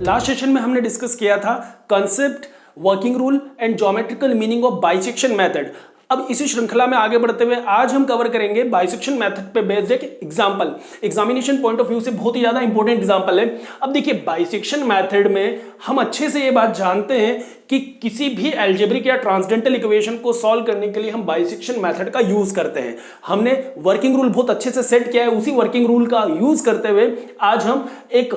Last session में हमने discuss किया था concept, working rule and geometrical meaning of bisection method. अब इसी श्रृंखला में आगे बढ़ते हुए आज हम कवर करेंगे बाइसेक्शन मेथड पे बेस्ड एक example. Examination point of view से बहुत ही ज्यादा इंपॉर्टेंट एग्जांपल है। अब देखिए, बाइसेक्शन मेथड में हम अच्छे से ये बात जानते हैं कि किसी भी अलजेब्रिक या ट्रांसेंडेंटल इक्वेशन को सॉल्व करने के लिए हम बाइसेक्शन मेथड का यूज करते हैं। हमने वर्किंग रूल बहुत अच्छे से सेट किया है, उसी वर्किंग रूल का यूज करते हुए आज हम एक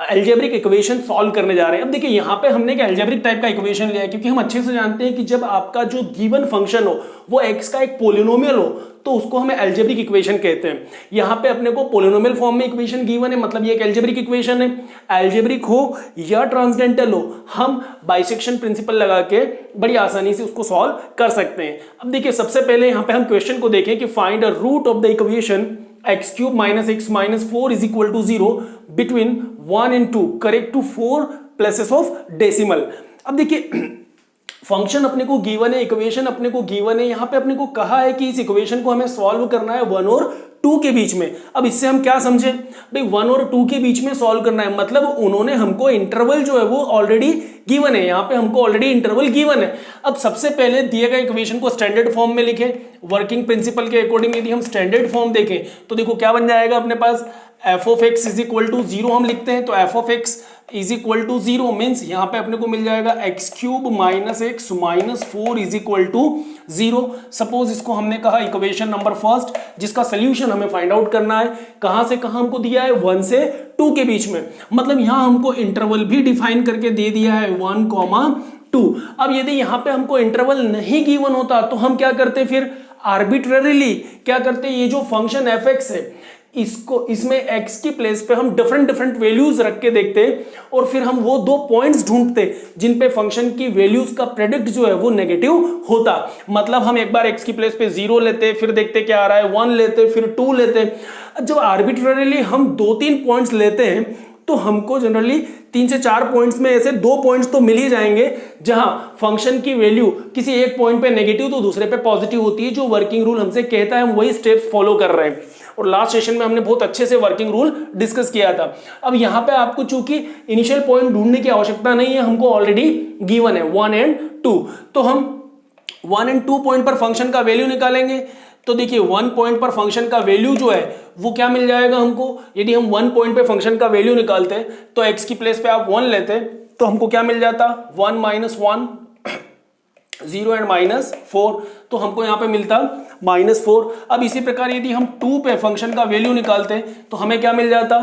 अलजेब्रिक इक्वेशन सॉल्व करने जा रहे हैं। अब देखिए, यहाँ पे हमने एक अलजेब्रिक टाइप का इक्वेशन लिया है क्योंकि हम अच्छे से जानते हैं कि जब आपका जो गिवन फंक्शन हो वो x का एक पोलिनोमियल हो तो उसको हमें अलजेब्रिक इक्वेशन कहते हैं। यहाँ पे अपने को पोलिनोमियल फॉर्म में इक्वेशन गिवन है, मतलब ये एक अलजेब्रिक इक्वेशन है। अलजेब्रिक हो या ट्रांसेंडेंटल हो, हम बाइसेक्शन प्रिंसिपल लगा के बड़ी आसानी से उसको सॉल्व कर सकते हैं। अब देखिए, सबसे पहले यहाँ पे हम क्वेश्चन को देखें कि find a root of the equation x cube minus x minus 4 is equal to 0 between 1 and 2 correct to 4 places of decimal। अब देखिए, फंक्शन अपने को गिवन है, इक्वेशन अपने को गिवन है, यहां पे अपने को कहा है कि इस इक्वेशन को हमें सॉल्व करना है 1 और 2 के बीच में। अब इससे हम क्या समझे भाई, 1 और 2 के बीच में सॉल्व करना है, मतलब उन्होंने हमको इंटरवल जो है वो ऑलरेडी गिवन है। यहाँ पे हमको ऑलरेडी इंटरवल गिवन है। अब सबसे पहले दिए गए इक्वेशन को स्टैंडर्ड फॉर्म में लिखें। वर्किंग प्रिंसिपल के अकॉर्डिंग यदि हम स्टैंडर्ड फॉर्म देखें तो देखो क्या बन जाएगा अपने पास, F of X is equal to 0 हम लिखते हैं, तो F of X is equal to 0 means यहाँ पे अपने को मिल जाएगा X cube minus X minus 4 is equal to 0। Suppose इसको हमने कहा इक्वेशन नंबर फर्स्ट, जिसका सोल्यूशन हमें फाइंड आउट करना है। कहां से कहां हमको दिया है, 1 से 2 के बीच में, मतलब यहां हमको इंटरवल भी डिफाइन करके दे दिया है 1,2। अब यदि यहां पे हमको इंटरवल नहीं गिवन होता तो हम क्या करते, फिर आर्बिट्ररीली क्या करते, ये जो फंक्शन एफ एक्स है इसको, इसमें x की प्लेस पे हम डिफरेंट वैल्यूज रख के देखते और फिर हम वो 2 पॉइंट्स ढूंढते जिन पे फंक्शन की वैल्यूज का प्रेडिक्ट जो है वो नेगेटिव होता। मतलब हम एक बार x की प्लेस पे 0 लेते, फिर देखते क्या आ रहा है, 1 लेते, फिर 2 लेते। जब आर्बिट्ररीली हम 2-3 पॉइंट्स लेते हैं तो हमको जनरली 3 से 4 पॉइंट्स में ऐसे 2 पॉइंट्स तो मिल ही जाएंगे जहां फंक्शन की वैल्यू किसी एक पॉइंट पे नेगेटिव तो दूसरे पे पॉजिटिव होती है। जो वर्किंग रूल हमसे कहता है हम वही स्टेप्स फॉलो कर रहे हैं और लास्ट सेशन में हमने बहुत अच्छे से वर्किंग रूल डिस्कस किया था। अब यहाँ पे आपको चूंकि इनिशियल पॉइंट ढूंढने की आवश्यकता नहीं है, हमको ऑलरेडी गिवन है 1 and 2, तो हम 1 and 2 पॉइंट पर फंक्शन का वैल्यू निकालेंगे। तो देखिए, 1 पॉइंट पर फंक्शन का वैल्यू जो है वो क्या मिल जाएगा हमको, यदि हम 1 पॉइंट पे फंक्शन का वैल्यू निकालते हैं तो x की प्लेस पे आप 1 लेते तो हमको क्या मिल जाता, 1 minus 1 0 एंड -4, तो हमको यहाँ पे मिलता -4। अब इसी प्रकार यदि हम 2 पे फंक्शन का वैल्यू निकालते हैं तो हमें क्या मिल जाता,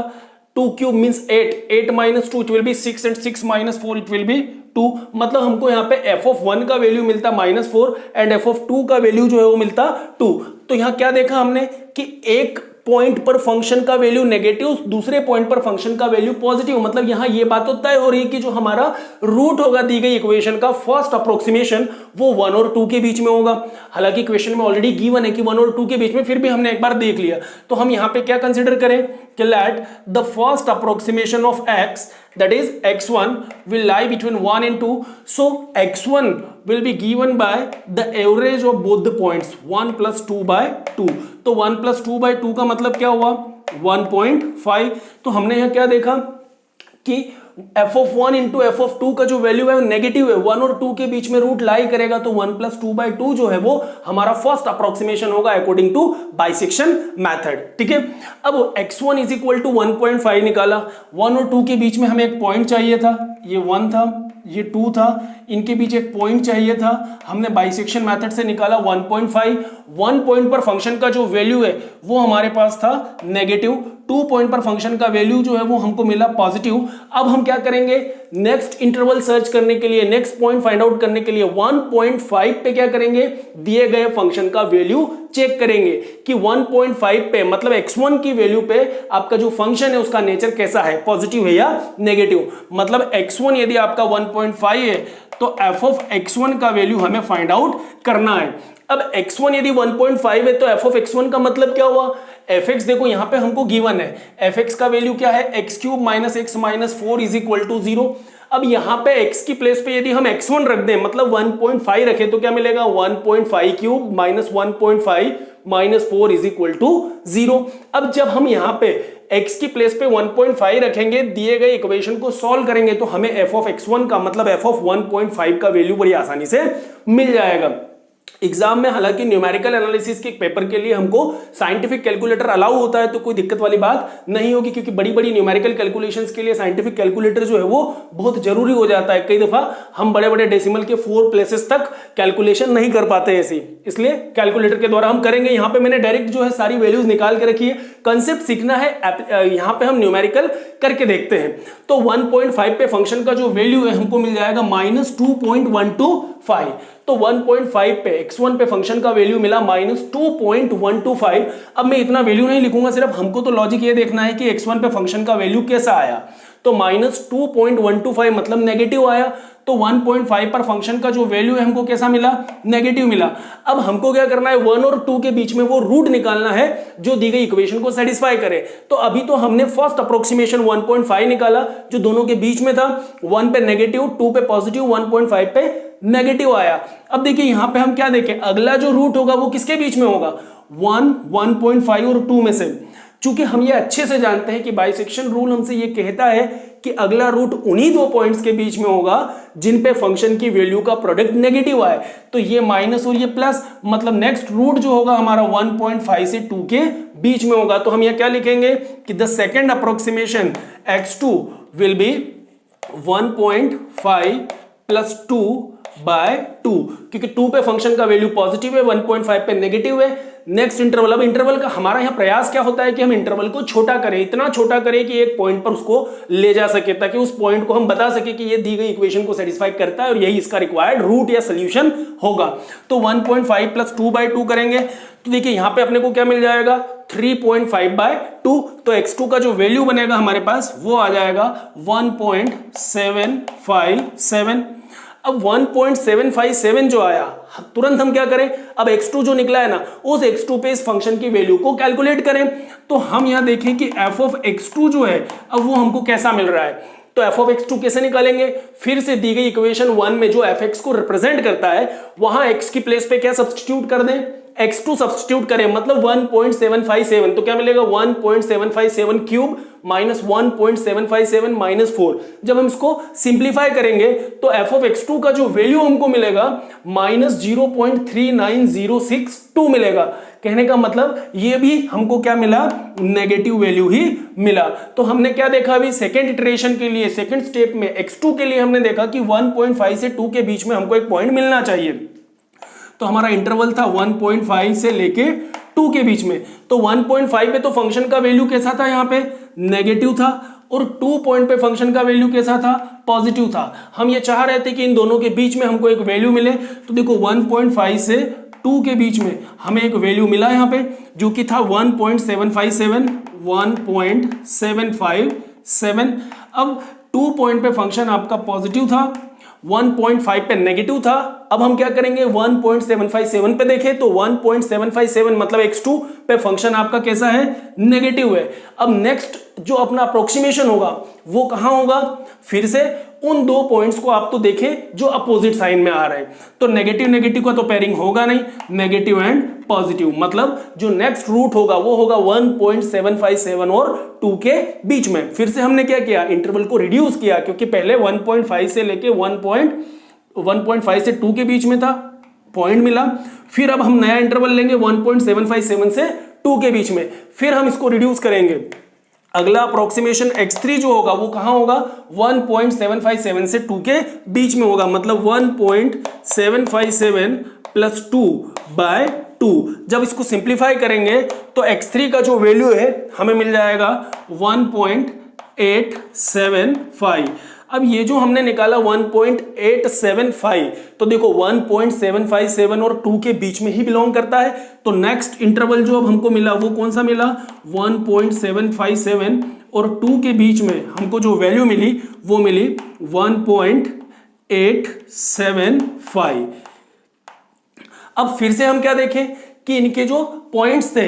2 cube means 8 minus 2 it will be 6 and 6 minus 4 it will be 2। मतलब हमको यहाँ पे f of 1 का वैल्यू मिलता -4 एंड f of 2 का वैल्यू जो है वो मिलता 2। तो यहाँ क्या देखा हमने कि एक पॉइंट पर फंक्शन का वैल्यू नेगेटिव, दूसरे पॉइंट पर फंक्शन का वैल्यू पॉजिटिव। मतलब यहां ये बात तो तय हो रही है कि जो हमारा रूट होगा दी गई इक्वेशन का फर्स्ट अप्रोक्सीमेशन वो 1 और 2 के बीच में होगा। हालांकि इक्वेशन में ऑलरेडी गिवन है कि 1 और 2 के बीच में, फिर भी हमने एक बार देख लिया। तो हम यहां पे क्या कंसीडर करें कि let the first approximation of x, that is x1 will lie between 1 and 2, so x1 will be given by the average of both the points 1 plus 2 by 2। तो 1 plus 2 by 2 का मतलब क्या हुआ, 1.5। तो हमने यहाँ क्या देखा कि f of 1 into f of 2 का जो वैल्यू है वो नेगेटिव है, 1 और 2 के बीच में रूट लाई करेगा, तो 1 plus 2 by 2 जो है वो हमारा फर्स्ट अप्रोक्सीमेशन होगा अकॉर्डिंग टू बाइसेक्शन मेथड। ठीक है, अब x1 इज इक्वल टू 1.5 निकाला, 1 और 2 के बीच में हमें एक पॉइंट चाहिए था, ये 1 था, ये 2 था, इनके बीच एक पॉइंट चाहिए था, हमने बाइसेक्शन मेथड से निकाला 1.5। 1 पॉइंट पर फंक्शन का जो वैल्यू है वो हमारे पास था नेगेटिव, 2 पॉइंट पर फंक्शन का वैल्यू जो है वो हमको मिला पॉजिटिव। अब हम क्या करेंगे, नेक्स्ट इंटरवल सर्च करने के लिए, नेक्स्ट पॉइंट फाइंड आउट करने के लिए 1.5 पे क्या करेंगे, दिए गए फंक्शन का वैल्यू चेक करेंगे कि 1.5 पे मतलब x1 की वैल्यू पे आपका जो फंक्शन है उसका नेचर कैसा है, पॉजिटिव है या नेगेटिव। मतलब x1 यदि आपका 1.5 है तो f of x1 का वैल्यू हमें फाइंड आउट करना है। अब x1 यदि 1.5 है तो f of x1 का मतलब क्या हुआ, fx देखो यहाँ पे हमको गिवन है, fx का वैल्यू क्या है, x cube minus x minus 4 is equal to 0। अब यहाँ पे x की प्लेस पे यदि हम x1 रख दें, मतलब 1.5 रखें तो क्या मिलेगा, 1.5 cube minus 1.5 -4 is equal to 0। अब जब हम यहां पे x की प्लेस पे 1.5 रखेंगे, दिए गए इक्वेशन को सॉल्व करेंगे तो हमें f ऑफ x1 का मतलब f ऑफ 1.5 का वैल्यू बड़ी आसानी से मिल जाएगा। एग्जाम में हालांकि न्यूमेरिकल एनालिसिस के पेपर के लिए हमको साइंटिफिक कैलकुलेटर अलाउ होता है, तो कोई दिक्कत वाली बात नहीं होगी, क्योंकि बड़ी बड़ी न्यूमेरिकल कैलकुलेशंस के लिए साइंटिफिक कैलकुलेटर जो है वो बहुत जरूरी हो जाता है। कई दफा हम बड़े बड़े डेसिमल के 4 प्लेसेस तक कैलकुलेशन नहीं कर पाते ऐसी, इसलिए कैलकुलेटर के द्वारा हम करेंगे। यहां पे मैंने डायरेक्ट जो है सारी वैल्यूज निकाल के रखी है। कंसेप्ट सीखना है, यहां पे हम न्यूमेरिकल करके देखते हैं। तो 1.5 पे फंक्शन का जो वैल्यू है हमको मिल जाएगा -2.125। तो 1.5 पे x1 पे फंक्शन का वैल्यू मिला -2.125। अब मैं इतना वैल्यू नहीं लिखूंगा, सिर्फ हमको तो लॉजिक ये देखना है कि x1 पे फंक्शन का वैल्यू कैसा आया। तो -2.125 मतलब नेगेटिव आया। तो 1.5 पर फंक्शन का जो वैल्यू है हमको कैसा मिला, नेगेटिव मिला। अब हमको क्या करना है, 1 और 2 के बीच में वो रूट निकालना है जो दी गई इक्वेशन को सेटिस्फाई करे। तो अभी तो हमने फर्स्ट अप्रोक्सीमेशन 1.5 निकाला जो दोनों के बीच में था, 1 पे नेगेटिव, 2 पे पॉजिटिव, 1.5 पे नेगेटिव आया। अब देखिए यहां पे हम क्या देखें, अगला जो रूट होगा वो किसके बीच में होगा, 1, 1.5 और 2 में से। चूंकि हम ये अच्छे से जानते हैं कि बाइसेक्शन रूल हमसे ये कहता है कि अगला रूट उन्हीं 2 पॉइंट्स के बीच में होगा जिन पे फंक्शन की वैल्यू का प्रोडक्ट नेगेटिव आए। तो ये माइनस और ये प्लस, मतलब नेक्स्ट रूट जो होगा हमारा 1.5 से 2 के बीच में होगा। तो हम ये क्या लिखेंगे कि the second approximation x2 will be 1.5 + 2/2, क्योंकि 2 पे फंक्शन का वैल्यू पॉजिटिव है, 1.5 पे नेगेटिव है। नेक्स्ट इंटरवल, अब इंटरवल का हमारा यहाँ प्रयास क्या होता है कि हम इंटरवल को छोटा करें, इतना छोटा करें कि एक पॉइंट पर उसको ले जा सके, ताकि उस पॉइंट को हम बता सके कि ये दी गई इक्वेशन को सेटिस्फाई करता है और यही इसका रिक्वायर्ड रूट या सोल्यूशन होगा। तो 1.5 + 2/2 करेंगे तो देखिए यहाँ पे अपने को क्या मिल जाएगा, 3.5/2। तो x2 का जो वैल्यू बनेगा हमारे पास वो आ जाएगा 1.757। अब 1.757 जो आया, तुरंत हम क्या करें, अब x2 जो निकला है ना, उस x2 पे इस फंक्शन की वैल्यू को कैलकुलेट करें। तो हम यहां देखें कि f ऑफ x2 जो है अब वो हमको कैसा मिल रहा है। तो f ऑफ x2 कैसे निकालेंगे, फिर से दी गई इक्वेशन 1 में जो fx को रिप्रेजेंट करता है वहां x की प्लेस पे क्या सब्स्टिट्यूट कर दें, x2 सब्स्टिट्यूट करें, मतलब 1.757। तो क्या मिलेगा, 1.757 क्यूब माइनस 1.757 - 4। जब हम इसको सिंप्लीफाई करेंगे तो f ऑफ x2 का जो वैल्यू हमको मिलेगा -0.39062 मिलेगा। कहने का मतलब ये भी हमको क्या मिला, नेगेटिव वैल्यू ही मिला। तो हमने क्या देखा अभी, सेकेंड इटरेशन के लिए, सेकेंड स्टेप में x2 के लिए हमने देखा कि 1.5 से 2 के बीच में हमको एक पॉइंट मिलना चाहिए। तो हमारा इंटरवल था 1.5 से लेके 2 के बीच में। तो 1.5 पे तो फंक्शन का वैल्यू कैसा था, यहाँ पे नेगेटिव था, और 2 पॉइंट पे फंक्शन का वैल्यू कैसा था, पॉजिटिव था। हम ये चाह रहे थे कि इन दोनों के बीच में हमको एक वैल्यू मिले। तो देखो 1.5 से 2 के बीच में हमें एक वैल्यू मिला यहाँ पे, जो कि था 1.757। अब 2 पॉइंट पे फंक्शन आपका पॉजिटिव था, 1.5 पे नेगेटिव था। अब हम क्या करेंगे, 1.757 पे देखें तो 1.757 मतलब x2 पे फंक्शन आपका कैसा है, नेगेटिव है। अब नेक्स्ट जो अपना अप्रोक्सीमेशन होगा वो कहां होगा, फिर से उन 2 पॉइंट्स को आप तो देखें जो अपोजिट साइन में आ रहे हैं। तो नेगेटिव नेगेटिव का तो पेयरिंग होगा नहीं, नेगेटिव एंड पॉजिटिव, मतलब जो नेक्स्ट रूट होगा वो होगा 1.757 और 2 के बीच में। फिर से हमने क्या किया, इंटरवल को रिड्यूस किया, क्योंकि पहले 1.5 से लेके 1.5 से 2 के बीच में था, पॉइंट मिला। फिर अब हम नया इंटरवल लेंगे 1.757 से 2 के बीच में, फिर हम इसको रिड्यूस करेंगे। अगला अप्रोक्सीमेशन x3 जो होगा वो कहां होगा, 1.757 से 2 के बीच में होगा, मतलब 1.757 + 2/2। जब इसको सिंप्लीफाई करेंगे तो x3 का जो वैल्यू है हमें मिल जाएगा 1.875। अब ये जो हमने निकाला 1.875, तो देखो 1.757 और 2 के बीच में ही बिलोंग करता है। तो नेक्स्ट इंटरवल जो अब हमको मिला वो कौन सा मिला, 1.757 और 2 के बीच में हमको जो वैल्यू मिली वो मिली 1.875। अब फिर से हम क्या देखें कि इनके जो पॉइंट्स थे,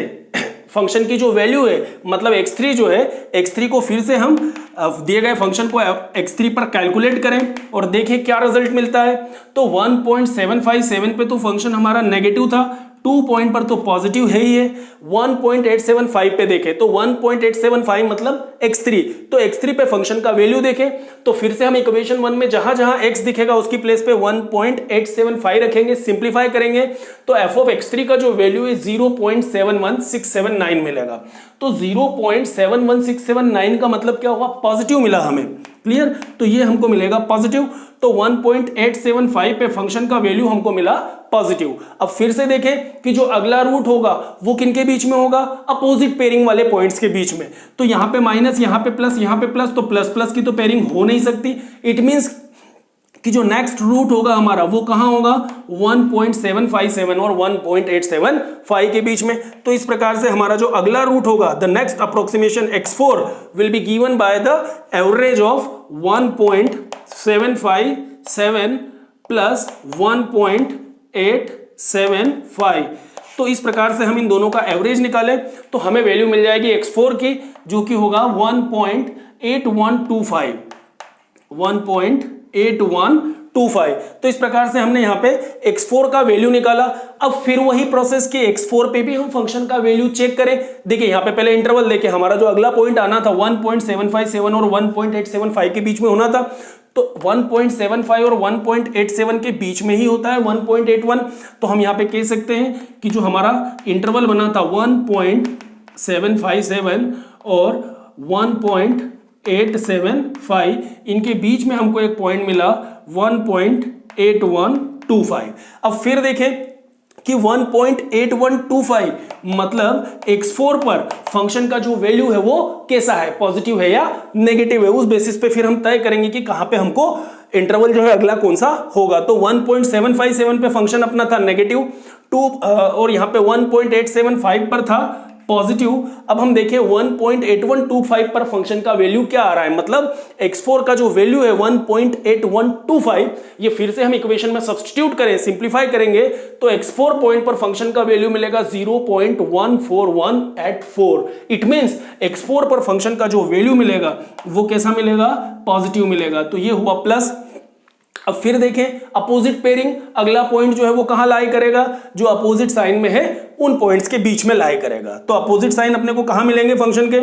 फंक्शन की जो वैल्यू है, मतलब x3 जो है, x3 को फिर से हम दिए गए फंक्शन को x3 पर कैलकुलेट करें और देखें क्या रिजल्ट मिलता है। तो 1.757 पे तो फंक्शन हमारा नेगेटिव था, 2 पॉइंट पर तो पॉजिटिव है ही है। 1.875 पे देखें तो 1.875 मतलब x3, तो x3 पे फंक्शन का वैल्यू देखें तो फिर से हम इक्वेशन 1 में जहां जहां x दिखेगा उसकी प्लेस पे 1.875 रखेंगे, सिंप्लीफाई करेंगे तो f ऑफ x3 का जो वैल्यू है 0.71679 मिलेगा। तो 0.71679 का मतलब क्या होगा, पॉजिटिव मिला हमें, क्लियर। तो ये हमको मिलेगा पॉजिटिव, तो 1.875 पे फंक्शन का वैल्यू हमको मिला पॉजिटिव। अब फिर से देखें कि जो अगला रूट होगा वो किनके बीच में होगा, अपोजिट पेयरिंग वाले पॉइंट्स के बीच में। तो यहां पे माइनस, यहां पे प्लस, यहां पे प्लस, तो प्लस प्लस की तो पेयरिंग हो नहीं सकती। इट मींस कि जो नेक्स्ट रूट होगा हमारा वो कहां होगा, 1.757 और 1.875 के बीच में। तो इस प्रकार से हमारा जो अगला रूट होगा, the next approximation x4 will be given by the average of 1.757 plus 1.875। तो इस प्रकार से हम इन दोनों का एवरेज निकालें तो हमें वैल्यू मिल जाएगी x4 की, जो कि होगा 1.8125। तो इस प्रकार से हमने यहां पे x4 का वैल्यू निकाला। अब फिर वही प्रोसेस कि x4 पे भी हम फंक्शन का वैल्यू चेक करें। देखिए यहां पे पहले इंटरवल देखिए, हमारा जो अगला पॉइंट आना था 1.757 और 1.875 के बीच में होना था, तो 1.75 और 1.87 के बीच में ही होता है 1.81। तो हम यहां पे कह सकते हैं कि जो हमारा इंटरवल बना था 1.757 और 1.875, इनके बीच में हमको एक पॉइंट मिला 1.8125। अब फिर देखें कि 1.8125 मतलब x4 पर फंक्शन का जो वैल्यू है वो कैसा है, पॉजिटिव है या नेगेटिव है। उस बेसिस पे फिर हम तय करेंगे कि कहां पे हमको इंटरवल जो है अगला कौन सा होगा। तो 1.757 पे फंक्शन अपना था नेगेटिव 2 और यहां पे 1.875 पर था पॉजिटिव। अब हम देखें 1.8125 पर फंक्शन का वैल्यू क्या आ रहा है, मतलब x4 का जो वैल्यू है 1.8125, ये फिर से हम इक्वेशन में सब्स्टिट्यूट करें, सिंप्लीफाई करेंगे तो x4 पॉइंट पर फंक्शन का वैल्यू मिलेगा 0.14184। इट मींस x4 पर फंक्शन का जो वैल्यू मिलेगा वो कैसा मिलेगा, पॉजिटिव मिलेगा। तो ये हुआ प्लस। अब फिर देखें अपोजिट पेयरिंग, अगला पॉइंट जो है वो कहां लाई करेगा, जो अपोजिट साइन में है उन पॉइंट्स के बीच में लाई करेगा। तो अपोजिट साइन अपने को कहां मिलेंगे फंक्शन के,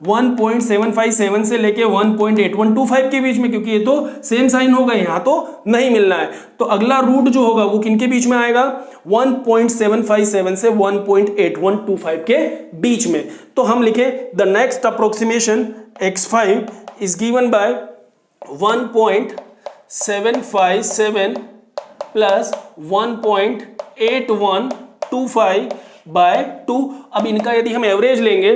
1.757 से लेके 1.8125 के बीच में, क्योंकि ये तो सेम साइन होगा, यहां तो नहीं मिलना है। तो अगला रूट जो होगा वो किनके बीच में आएगा, 1.757 से 1.8125 के बीच में। तो हम लिखे the next approximation x5 is given by 1.757 plus 1.8125 by 2। अब इनका यदि हम एवरेज लेंगे,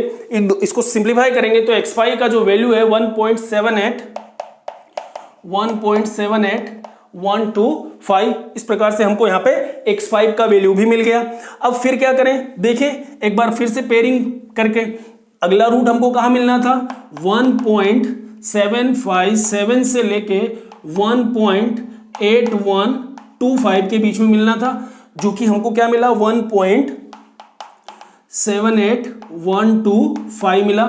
इसको सिंप्लीफाई करेंगे तो x5 का जो वैल्यू है 1.78125। इस प्रकार से हमको यहाँ पे x5 का वैल्यू भी मिल गया। अब फिर क्या करें, देखें एक बार फिर से पेयरिंग करके, अगला रूट हमको कहाँ मिलना था, 1.757 से लेके 1.8125 के बीच में मिलना था, जो कि हमको क्या मिला 1.78125 मिला।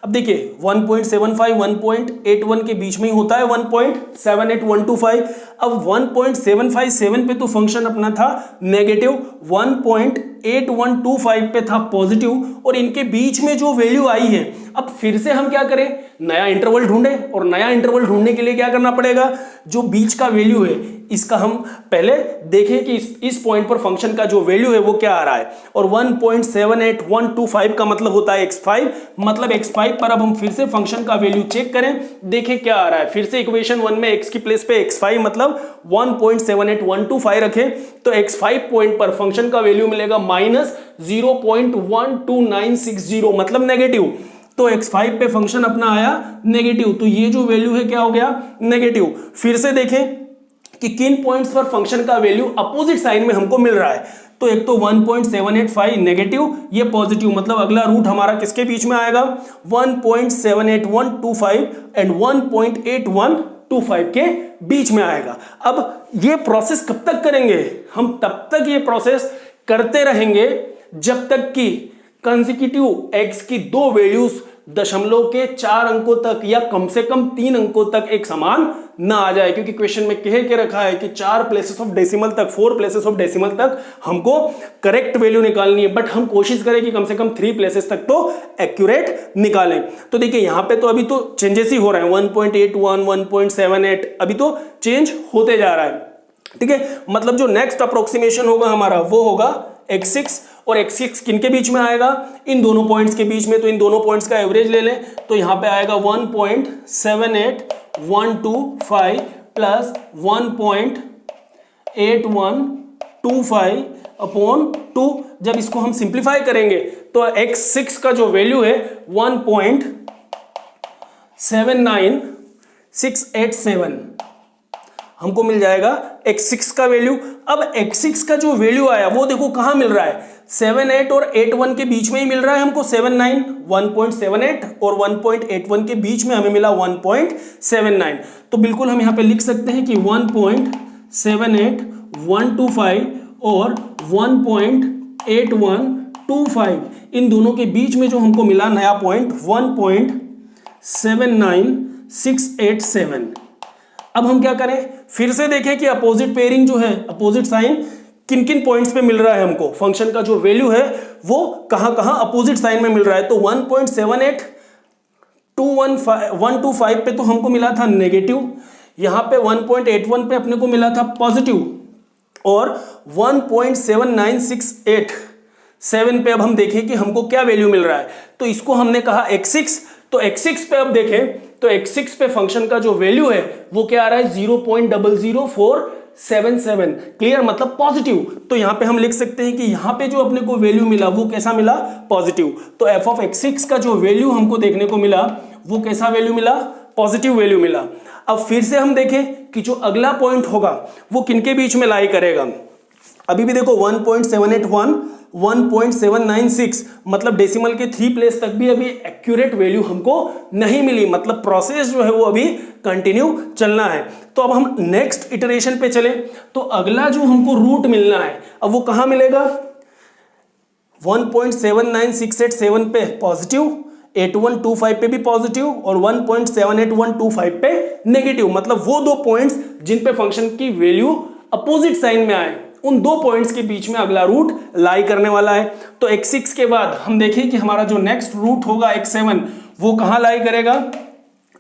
अब देखिए 1.75 1.81 के बीच में ही होता है 1.78125। अब 1.757 पे तो फंक्शन अपना था नेगेटिव, 1.8125 पे था पॉजिटिव, और इनके बीच में जो वैल्यू आई है, अब फिर से हम क्या करें, नया इंटरवल ढूंढें। और नया इंटरवल ढूंढने के लिए क्या करना पड़ेगा, जो बीच का वैल्यू है इसका हम पहले देखें कि इस पॉइंट पर फंक्शन का जो वैल्यू है वो क्या आ रहा है। और 1.78125 का मतलब होता है x5, मतलब x5 पर अब हम फिर से फंक्शन का वैल्यू चेक करें, देखें क्या आ रहा है। फिर से इक्वेशन 1 में x की प्लेस पे x5 मतलब 1.78125 रखें तो x5 पॉइंट पर फंक्शन का वैल्यू मिलेगा -0.12960 मतलब नेगेटिव। तो x5 पे फंक्शन अपना आया नेगेटिव, तो ये जो वैल्यू है क्या हो गया, नेगेटिव। फिर से देखें कि किन पॉइंट्स पर फंक्शन का वैल्यू अपोजिट साइन में हमको मिल रहा है। तो एक तो 1.785 नेगेटिव, ये पॉजिटिव, मतलब अगला रूट हमारा किसके बीच में आएगा, 1.78125 एंड 1.8125 के बीच में आएगा। अब ये प्रोसेस कब तक करेंगे, हम तब तक ये प्रोसेस करते रहेंगे जब तक कि कंसेक्यूटिव x की दो वैल्यूज दशमलव के 4 अंकों तक या कम से कम 3 अंकों तक एक समान ना आ जाए, क्योंकि क्वेश्चन में कह के रखा है कि 4 प्लेसेस ऑफ डेसिमल तक, 4 प्लेसेस ऑफ डेसिमल तक हमको करेक्ट वैल्यू निकालनी है, बट हम कोशिश करें कि कम से कम 3 प्लेसेस तक तो एक्यूरेट निकालें। तो देखिए यहां पे तो अभी तो चेंजेस ही हो रहे हैं, 1.81, 1.78 अभी तो चेंज होते जा रहा है, ठीक है। मतलब जो नेक्स्ट अप्रोक्सीमेशन होगा हमारा वो होगा x6, और x6 किनके बीच में आएगा, इन दोनों पॉइंट्स के बीच में। तो इन दोनों पॉइंट्स का एवरेज ले लें तो यहां पे आएगा 1.78125 प्लस 1.8125 अपॉन 2। जब इसको हम सिंप्लीफाई करेंगे तो x6 का जो वैल्यू है 1.79687 हमको मिल जाएगा x6 का वैल्यू। अब x6 का जो वैल्यू आया वो देखो कहां मिल रहा है, 78 और 81 के बीच में ही मिल रहा है हमको। 79 1.78 और 1.81 के बीच में हमें मिला 1.79। तो बिल्कुल हम यहां पे लिख सकते हैं कि 1.78125 और 1.8125 इन दोनों के बीच में जो हमको मिला नया पॉइंट 1.79687। अब हम क्या करें, फिर से देखें कि अपोजिट पेयरिंग जो है, अपोजिट साइन किन किन पॉइंट्स पे मिल रहा है हमको, फंक्शन का जो वैल्यू है वो कहां कहां अपोजिट साइन में मिल रहा है। तो 1.78125 पे तो हमको मिला था नेगेटिव, यहां पे 1.81 पे अपने को मिला था पॉजिटिव, और 1.79687 पे अब हम देखें कि हमको क्या वैल्यू मिल रहा है। तो इसको हमने कहा x6, तो x6 पे अब देखें तो x6 पे फंक्शन का जो वैल्यू है वो क्या आ रहा है 0.00477। क्लियर, मतलब पॉजिटिव। तो यहां पे हम लिख सकते हैं कि यहां पे जो अपने को वैल्यू मिला वो कैसा मिला, पॉजिटिव। तो f ऑफ x6 का जो वैल्यू हमको देखने को मिला वो कैसा वैल्यू मिला, पॉजिटिव वैल्यू मिला। अब फिर से हम देखें कि जो अगला पॉइंट होगा वो किनके बीच में लाई करेगा। अभी भी देखो 1.781 1.796, मतलब डेसिमल के 3 प्लेस तक भी अभी एक्यूरेट वैल्यू हमको नहीं मिली, मतलब प्रोसेस जो है वो अभी कंटिन्यू चलना है। तो अब हम नेक्स्ट इटरेशन पे चले, तो अगला जो हमको रूट मिलना है अब वो कहां मिलेगा, 1.79687 पे पॉजिटिव, 8125 पे भी पॉजिटिव और 1.78125 पे नेगेटिव, मतलब वो दो पॉइंट्स जिन पे फंक्शन की वैल्यू अपोजिट साइन में आए, उन दो पॉइंट्स के बीच में अगला रूट लाई करने वाला है। तो x6 के बाद हम देखें कि हमारा जो नेक्स्ट रूट होगा x7 वो कहां लाई करेगा,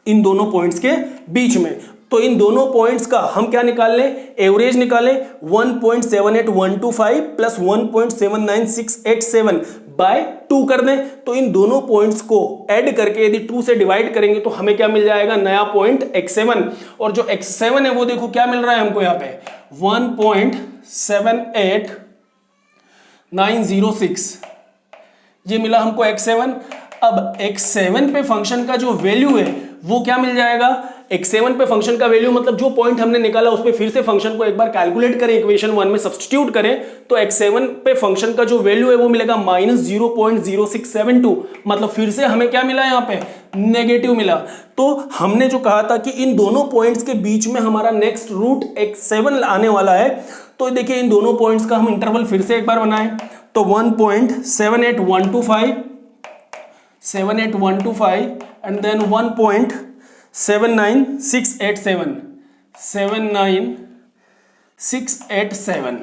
इन दोनों पॉइंट्स के बीच में। तो इन दोनों पॉइंट्स का हम क्या निकाल लें, एवरेज निकालें। 1.78125 प्लस 1.79687 बाय 2 कर दें। तो इन दोनों पॉइंट्स को ऐड करके यदि 2 से डिवाइड करेंगे तो हमें क्या मिल जाएगा, नया पॉइंट x7। और जो x7 है वो देखो क्या मिल रहा है हमको यहाँ पे 1.78906, ये मिला हमको x7। अब x7 पे फंक्शन का जो वैल्यू है वो क्या मिल जाएगा, x7 पे फंक्शन का वैल्यू मतलब जो पॉइंट हमने निकाला उस पे फिर से फंक्शन को एक बार कैलकुलेट करें, इक्वेशन 1 में सब्स्टिट्यूट करें, तो x7 पे फंक्शन का जो वैल्यू है वो मिलेगा -0.0672, मतलब फिर से हमें क्या मिला यहाँ पे, नेगेटिव मिला। तो हमने जो कहा था कि इन दोनों पॉइंट्स के बीच में हमारा नेक्स्ट रूट x7 आने वाला है, तो देखिए इन दोनों पॉइंट्स का हम इंटरवल फिर से एक बार बनाएं, तो 1.78125 एंड देन 1.79687।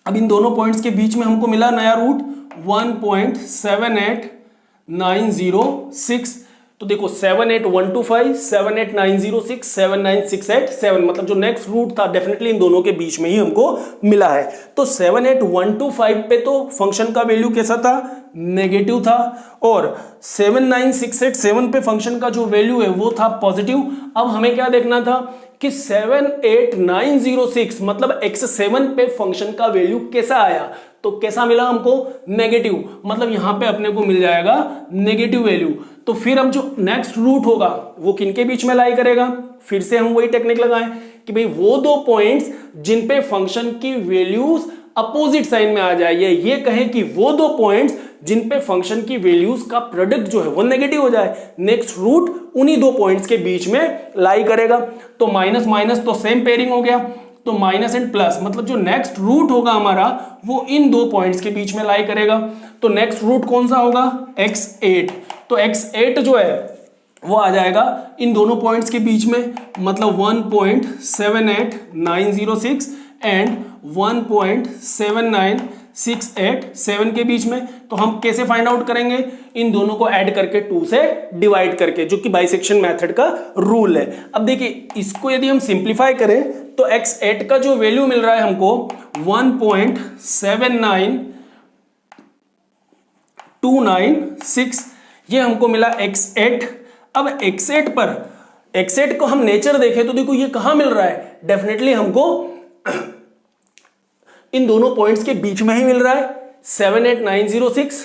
अब इन दोनों पॉइंट्स के बीच में हमको मिला नया रूट 1.78906। तो देखो 78125 78906 79687, मतलब जो नेक्स्ट रूट था डेफिनेटली इन दोनों के बीच में ही हमको मिला है। तो 78125 पे तो फंक्शन का वैल्यू कैसा था, नेगेटिव था, और 79687 पे फंक्शन का जो वैल्यू है वो था पॉजिटिव। अब हमें क्या देखना था कि 78906 मतलब x7 पे फंक्शन का वैल्यू कैसा आया, तो कैसा मिला हमको, नेगेटिव, मतलब यहां पे अपने को मिल जाएगा नेगेटिव वैल्यू। तो फिर अब जो नेक्स्ट रूट होगा वो किनके बीच में लाई करेगा, फिर से हम वही टेक्निक लगाएं कि भाई वो दो पॉइंट्स जिन पे फंक्शन की वैल्यूज अपोजिट साइन में आ जाए, ये कहें कि वो दो पॉइंट्स जिन पे फंक्शन की वैल्यूज का प्रोडक्ट जो है वो नेगेटिव हो जाए, नेक्स्ट रूट उन्हीं दो पॉइंट्स के बीच में लाई करेगा। तो माइनस माइनस तो सेम पेयरिंग हो गया, तो माइनस एंड प्लस, मतलब जो नेक्स्ट रूट होगा हमारा वो इन दो पॉइंट्स के बीच में लाई करेगा। तो नेक्स्ट रूट कौन सा होगा, x8, तो x8 जो है वो आ जाएगा इन दोनों पॉइंट्स के बीच में, मतलब 1.78906 एंड 1.79687 के बीच में। तो हम कैसे फाइंड आउट करेंगे? इन दोनों को ऐड करके 2 से डिवाइड करके, जो कि बाइसेक्शन मेथड का रूल है। अब देखिए इसको यदि हम सिंप्लीफाई करें तो x8 का जो वैल्यू मिल रहा है हमको 1.79296, ये हमको मिला x8। अब x8 को हम नेचर देखें तो देखो ये कहां मिल रहा है, डेफिनेटली हमको इन दोनों पॉइंट्स के बीच में ही मिल रहा है। 78906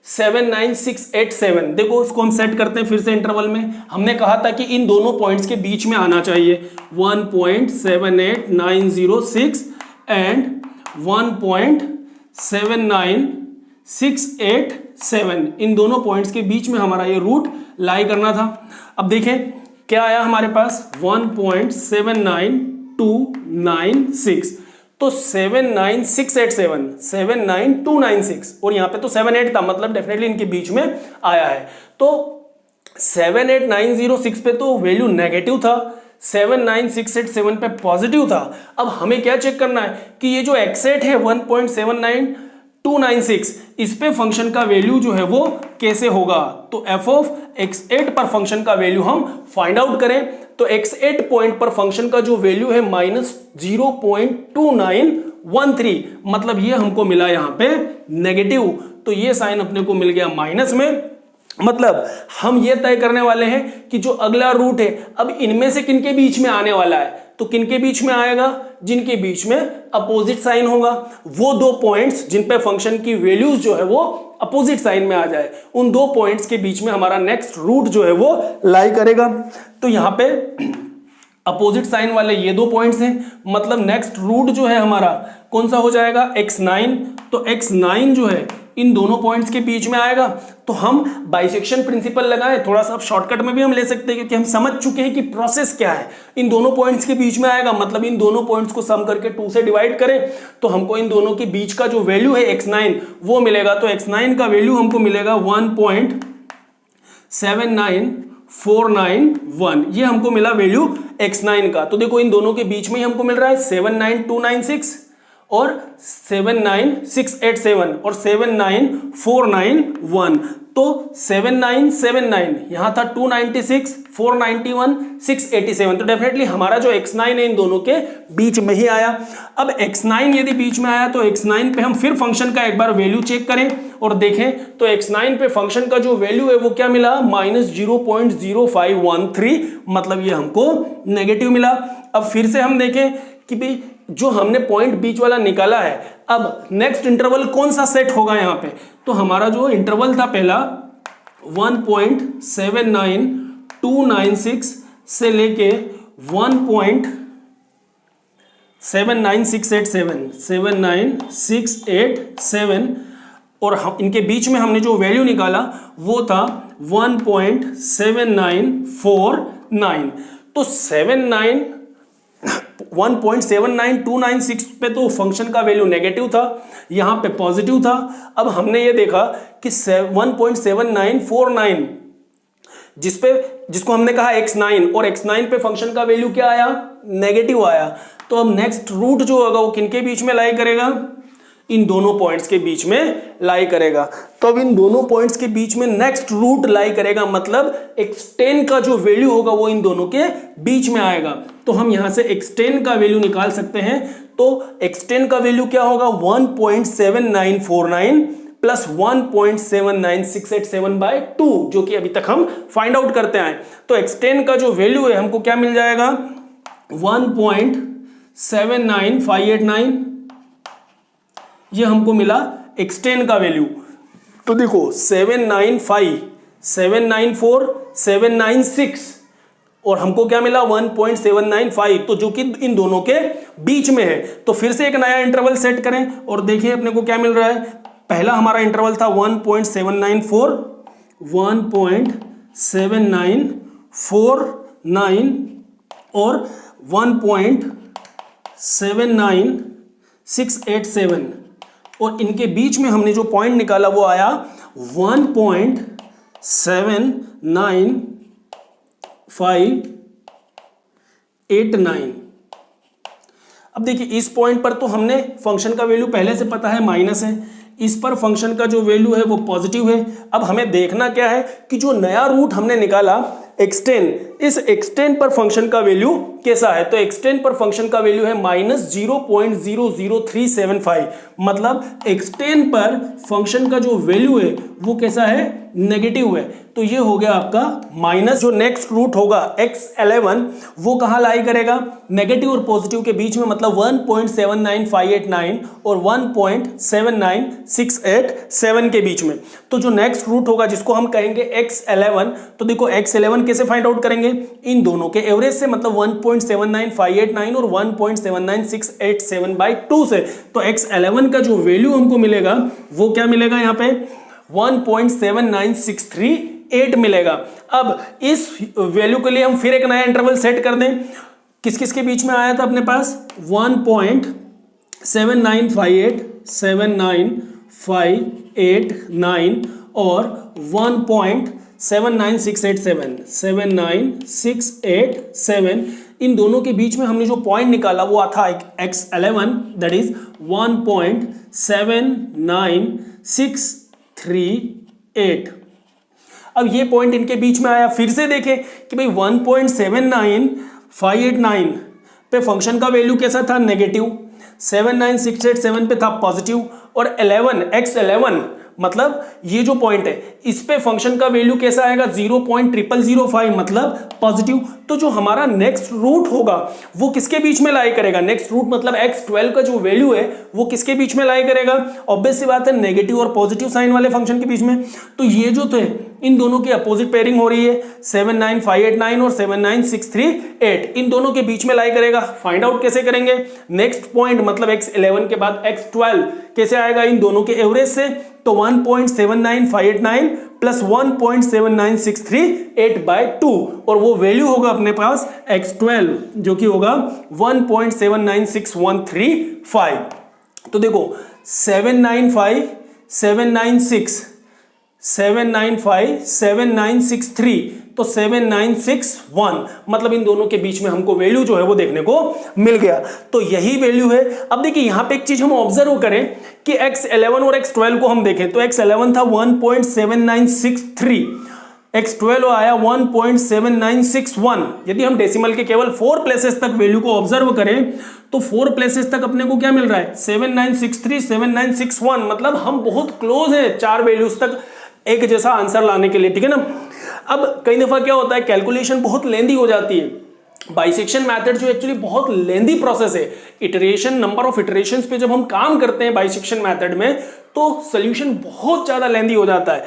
79687, देखो इसको हम सेट करते हैं फिर से इंटरवल में। हमने कहा था कि इन दोनों पॉइंट्स के बीच में आना चाहिए, 1.78906 एंड 1.79687, इन दोनों पॉइंट्स के बीच में हमारा ये रूट लाई करना था। अब देखें क्या आया हमारे पास, 1.79296, तो 79687 79296, और यहां पे तो 78 था, मतलब डेफिनेटली इनके बीच में आया है। तो 78906 पे तो वैल्यू नेगेटिव था, 79687 पे पॉजिटिव था। अब हमें क्या चेक करना है कि ये जो x8 है 1.79296, इस पे फंक्शन का वैल्यू जो है वो कैसे होगा। तो f ऑफ x8 पर फंक्शन का वैल्यू हम फाइंड आउट करें, तो x8 पॉइंट पर फंक्शन का जो वैल्यू है -0.2913, मतलब ये हमको मिला यहां पे नेगेटिव, तो ये साइन अपने को मिल गया माइनस में। मतलब हम ये तय करने वाले हैं कि जो अगला रूट है अब इनमें से किनके बीच में आने वाला है, तो किनके बीच में आएगा, जिनके बीच में अपोजिट साइन होगा, वो दो पॉइंट्स जिन पे फंक्शन की वैल्यूज जो है वो अपोजिट साइन में आ जाए, उन दो पॉइंट्स के बीच में हमारा नेक्स्ट रूट जो है वो लाई करेगा। तो यहां पे अपोजिट साइन वाले ये दो पॉइंट्स हैं, मतलब नेक्स्ट रूट जो है हमारा कौन सा हो जाएगा, x9। तो x9 जो है इन दोनों पॉइंट्स के बीच में आएगा। तो हम बाइसेक्शन प्रिंसिपल लगाएं, थोड़ा सा शॉर्टकट में भी हम ले सकते हैं, क्योंकि हम समझ चुके हैं कि प्रोसेस क्या है। इन दोनों पॉइंट्स के बीच में आएगा, मतलब इन दोनों पॉइंट्स को सम करके 2 से डिवाइड करें तो हमको इन दोनों के बीच का जो वैल्यू है x9 वो मिलेगा। तो x9 का वैल्यू हमको मिलेगा 1.79491, ये हमको मिला वैल्यू x9 का। तो देखो इन दोनों के बीच में ही हमको मिल रहा है 79296 और 79687 और 79491। तो 7979 यहां था 296 491 687, तो डेफिनेटली हमारा जो x9 है इन दोनों के बीच में ही आया। अब x9 यदि बीच में आया तो x9 पे हम फिर फंक्शन का एक बार वैल्यू चेक करें और देखें, तो x9 पे फंक्शन का जो वैल्यू है वो क्या मिला, -0.0513, मतलब ये हमको नेगेटिव मिला। अब फिर से हम देखें कि भाई जो हमने पॉइंट बीच वाला निकाला है, अब नेक्स्ट इंटरवल कौन सा सेट होगा यहां पे, तो हमारा जो इंटरवल था पहला 1.79296 से लेके 1.79687 और हम इनके बीच में हमने जो वैल्यू निकाला वो था 1.79491। तो 1.79296 पे तो फंक्शन का वैल्यू नेगेटिव था, यहां पे पॉजिटिव था। अब हमने ये देखा कि 1.7949 जिसको हमने कहा x9, और x9 पे फंक्शन का वैल्यू क्या आया, नेगेटिव आया। तो अब नेक्स्ट रूट जो होगा वो किनके बीच में लाई करेगा, इन दोनों पॉइंट्स के बीच में लाई करेगा। तो अब इन दोनों पॉइंट्स के बीच में नेक्स्ट रूट लाई करेगा, मतलब x10 का जो वैल्यू होगा वो इन दोनों के बीच में आएगा। तो हम यहां से x10 का वैल्यू निकाल सकते हैं। तो x10 का वैल्यू क्या होगा, 1.7949 प्लस 1.79687/2, जो कि अभी तक हम फाइंड आउट करते आए। तो x10 का जो वैल्यू है हमको क्या मिल जाएगा, 1.79589, ये हमको मिला x10 का वैल्यू। तो देखो 795 794 796 और हमको क्या मिला 1.795, तो जो कि इन दोनों के बीच में है। तो फिर से एक नया इंटरवल सेट करें और देखिए अपने को क्या मिल रहा है। पहला हमारा इंटरवल था 1.794 1.7949 और 1.79687 और इनके बीच में हमने जो पॉइंट निकाला वो आया 1.79491। 79589। अब देखिए इस पॉइंट पर तो हमने फंक्शन का वैल्यू पहले से पता है माइनस है, इस पर फंक्शन का जो वैल्यू है वो पॉजिटिव है। अब हमें देखना क्या है कि जो नया रूट हमने निकाला x10, इस x10 पर फंक्शन का वैल्यू कैसा है। तो x10 पर फंक्शन का वैल्यू है -0.00375, मतलब x10 पर फंक्शन का जो वैल्यू है वो कैसा है, नेगेटिव है। तो ये हो गया आपका माइनस। जो नेक्स्ट रूट होगा x11 वो कहां लाई करेगा, नेगेटिव और पॉजिटिव के बीच में, मतलब 1.79589 और 1.79687 के बीच में। तो जो नेक्स्ट रूट होगा जिसको हम कहेंगे x11, तो देखो x11 कैसे फाइंड आउट करेंगे, इन दोनों के एवरेज से, मतलब 1.79589 और 1.79687/2 से। तो x11 का जो वैल्यू हमको मिलेगा वो क्या मिलेगा, यहाँ पे 1.79638 मिलेगा। अब इस वैल्यू के लिए हम फिर एक नया इंटरवल सेट कर दें। किस किस के बीच में आया था अपने पास, 1.79589 और 1.79687। इन दोनों के बीच में हमने जो पॉइंट निकाला वो था x11, दैट इज 1.79638। अब ये पॉइंट इनके बीच में आया। फिर से देखें कि भाई 1.79589 पे फंक्शन का वैल्यू कैसा था, नेगेटिव, 79687 पे था पॉजिटिव, और 11 x11 मतलब ये जो पॉइंट है इस पे फंक्शन का वैल्यू कैसा आएगा, 0.0005 मतलब पॉजिटिव। तो जो हमारा नेक्स्ट रूट होगा वो किसके बीच में लाई करेगा, नेक्स्ट रूट मतलब x12 का जो वैल्यू है वो किसके बीच में लाई करेगा, ऑब्वियस सी बात है नेगेटिव और पॉजिटिव साइन वाले फंक्शन के बीच में। तो ये जो थे इन दोनों की अपोजिट पेयरिंग हो रही है, 79589 और 79638, इन दोनों के बीच में लाई करेगा। फाइंड आउट कैसे करेंगे, नेक्स्ट पॉइंट मतलब x11 के बाद x12 कैसे आएगा, इन दोनों के एवरेज से। तो 1.79589 प्लस 1.79638/2, और वो वैल्यू होगा अपने पास x12 जो कि होगा 1.796135। तो देखो 795 796 795 7963, तो 7961, मतलब इन दोनों के बीच में हमको वैल्यू जो है वो देखने को मिल गया। तो यही वैल्यू है। अब देखिए यहां पे एक चीज हम ऑब्जर्व करें कि x11 और x12 को हम देखें तो x11 था 1.7963, x12 आया 1.7961। यदि हम डेसिमल के केवल 4 प्लेसेस तक वैल्यू को ऑब्जर्व करें तो 4 प्लेसेस तक अपने को क्या मिल रहा है, 7963 7961, मतलब हम बहुत क्लोज हैं 4 वैल्यूज तक एक जैसा आंसर लाने के लिए, ठीक है ना। अब कई दफा क्या होता है, कैलकुलेशन बहुत लेंदी हो जाती है। बाइसेक्शन मेथड जो एक्चुअली बहुत लेंदी प्रोसेस है, इटरेशन, नंबर ऑफ इटरेशंस पे जब हम काम करते हैं बाइसेक्शन मेथड में तो सॉल्यूशन बहुत ज्यादा लेंदी हो जाता है।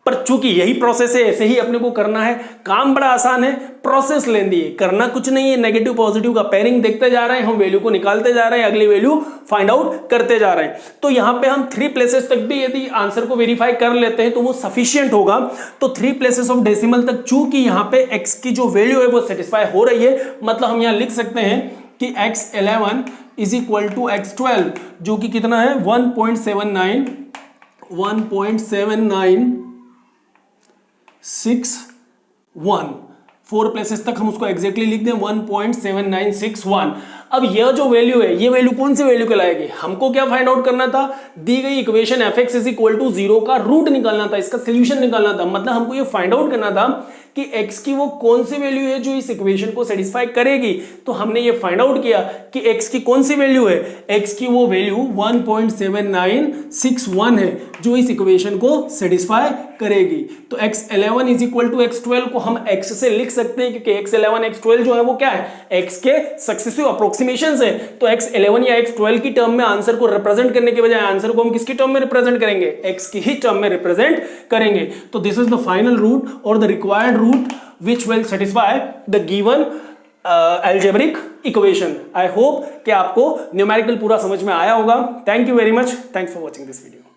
पर चूंकि यही प्रोसेस है, ऐसे ही अपने को करना है, काम बड़ा आसान है, प्रोसेस लेंदी है, करना कुछ नहीं है। नेगेटिव पॉजिटिव का पेयरिंग देखते जा रहे हैं, हम वैल्यू को निकालते जा रहे हैं, अगली वैल्यू फाइंड आउट करते जा रहे हैं। तो यहां पे हम 3 प्लेसेस तक भी यदि आंसर को वेरीफाई कर लेते हैं तो वो सफिशियंट होगा। तो 3 प्लेसेस ऑफ डेसिमल तक चूंकि यहां पे x की जो वैल्यू है वो सेटिस्फाई हो रही है, मतलब हम यहां लिख सकते हैं कि x11 is equal to x12 जो कि कितना है 1.7961। 4 प्लेसेस तक हम उसको एग्जैक्टली लिख दें 1.7961। अब यह जो वैल्यू है ये वैल्यू कौन सी वैल्यू कहलाएगी, हमको क्या फाइंड आउट करना था, दी गई equation fx is equal to 0 का रूट निकालना था, इसका सोल्यूशन निकालना था। मतलब हमको ये फाइंड आउट करना था कि x की वो कौन सी वैल्यू है जो इस इक्वेशन को सेटिस्फाई करेगी। तो हमने ये फाइंड आउट किया कि x की कौन सी वैल्यू है, x की वो वैल्यू 1.7961 है जो इस इक्वेशन को सेटिस्फाई करेगी। तो x11 is equal to x12 को हम x से लिख सकते हैं क्योंकि x11 x12 जो है वो क्या है, x के सक्सेसिव अप्रोक्सीमेशंस है। तो x11 या x12 की टर्म में आंसर को रिप्रेजेंट करने के बजाय आंसर को हम किसकी टर्म में रिप्रेजेंट करेंगे, x की ही टर्म में रिप्रेजेंट करेंगे। तो this is the final root और the required root which will satisfy the given algebraic equation. I hope कि आपको न्यूमेरिकल पूरा समझ में आया होगा। Thank you very much, thanks for watching this video.